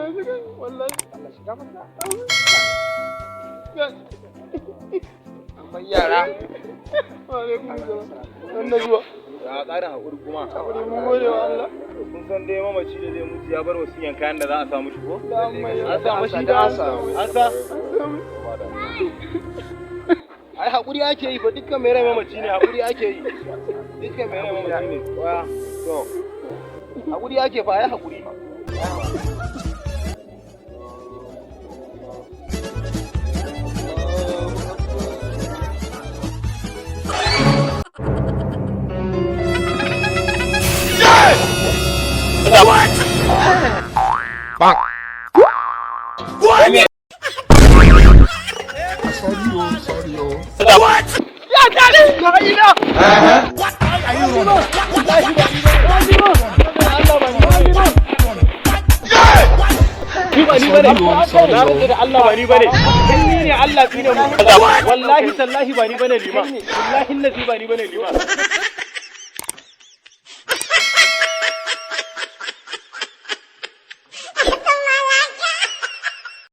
wallahi Allah shiga mata amma yara wa alaikum salam wannan zuwa ya ƙara haƙuri kuma haƙuri mun gode wa Allah kun san dai mamaci da zai mutu ya bar wasiyan kayan da za a samu shi ko an samu shi da an sa ai haƙuri ake yi fa dukkan mai rai mamaci ne haƙuri ake yi dukkan mai rai mamaci ne to haƙuri ake fa ai haƙuri What? Bang. What? Sorry. What? Ya dale. Ina. What? Ayo. Ni bane. Na rike da Allah bani bane. Ni ne Allah tsine mu. Wallahi tallahi bani bane liman. Wallahi nazi bani bane liman.